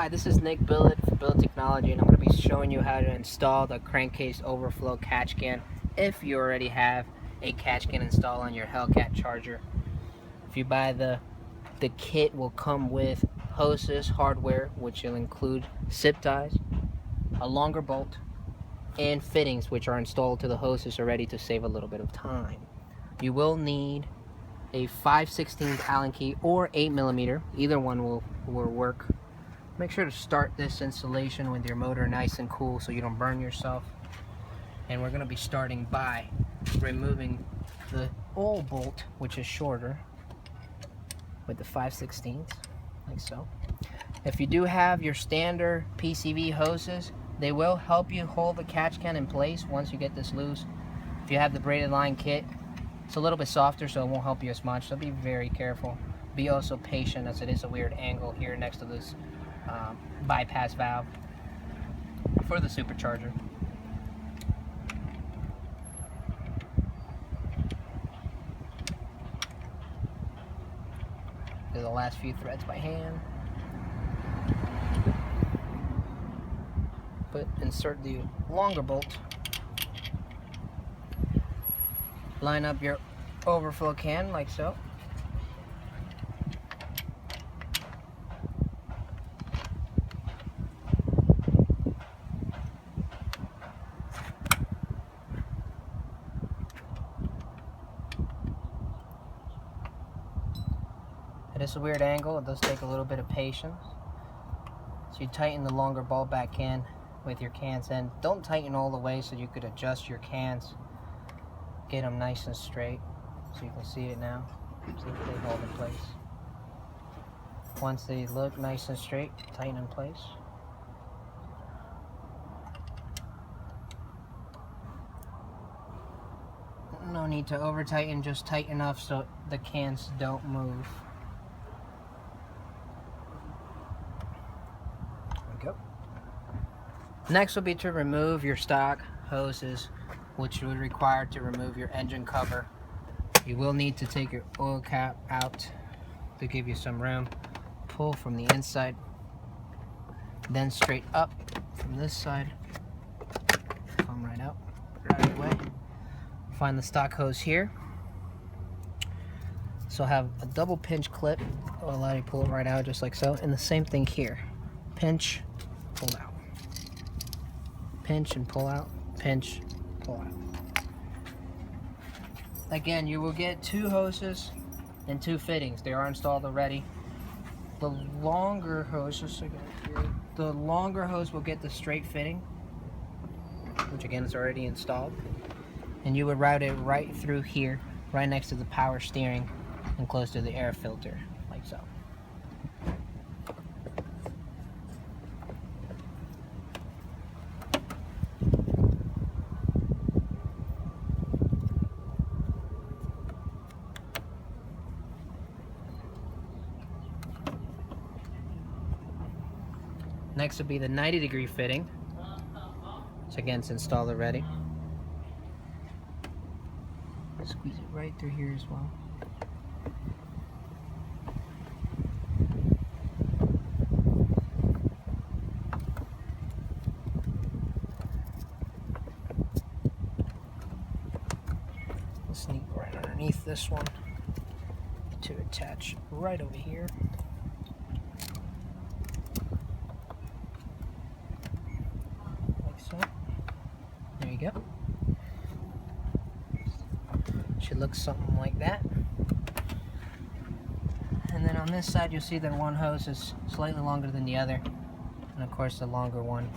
Hi, this is Nick Billet for Billet Technology, and I'm going to be showing you how to install the crankcase overflow catch can if you already have a catch can installed on your Hellcat Charger. If you buy the kit will come with hoses, hardware, which will include zip ties, a longer bolt, and fittings which are installed to the hoses already to save a little bit of time. You will need a 5/16 Allen key or 8mm, either one will work. Make sure to start this installation with your motor nice and cool so you don't burn yourself. And we're going to be starting by removing the old bolt, which is shorter, with the 5/16, like so. If you do have your standard PCV hoses, they will help you hold the catch can in place once you get this loose. If you have the braided line kit, it's a little bit softer, so it won't help you as much, so be very careful. Be also patient, as it is a weird angle here next to this bypass valve for the supercharger. Do the last few threads by hand. Insert the longer bolt. Line up your overflow can like so. It is a weird angle, it does take a little bit of patience. So you tighten the longer bolt back in with your cans in. Don't tighten all the way, so you could adjust your cans. Get them nice and straight, so you can see it now. See if they hold in place. Once they look nice and straight, tighten in place. No need to over tighten, just tight enough so the cans don't move. Next will be to remove your stock hoses, which would require to remove your engine cover. You will need to take your oil cap out to give you some room. Pull from the inside, then straight up from this side. Come right out, right away. Find the stock hose here. So have a double pinch clip. It'll allow you to pull it right out just like so. And the same thing here. Pinch, pull out. Pinch and pull out, pinch, pull out. Again, you will get 2 hoses and 2 fittings. They are installed already. The longer hoses, the longer hose will get the straight fitting, which again is already installed. And you would route it right through here, right next to the power steering and close to the air filter, like so. Next will be the 90-degree fitting. So again, it's installed already. Squeeze it right through here as well. Sneak right underneath this one to attach right over here. There you go. Should look something like that. And then on this side, you'll see that one hose is slightly longer than the other. And of course, the longer one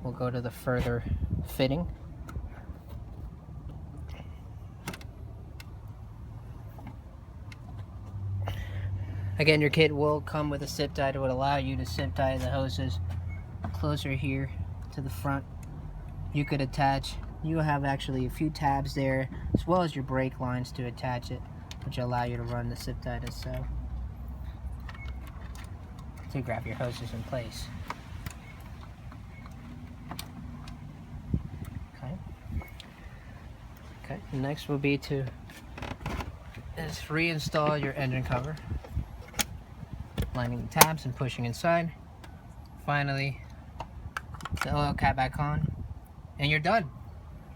will go to the further fitting. Again, your kit will come with a zip tie that would allow you to zip tie the hoses closer here to the front. You could attach, you have actually a few tabs there, as well as your brake lines to attach it, which allow you to run the zip tie as so, to grab your hoses in place. Okay, next will be to reinstall your engine cover. Lining the tabs and pushing inside. finally the oil cap back on, and you're done.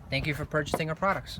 Thank you for purchasing our products.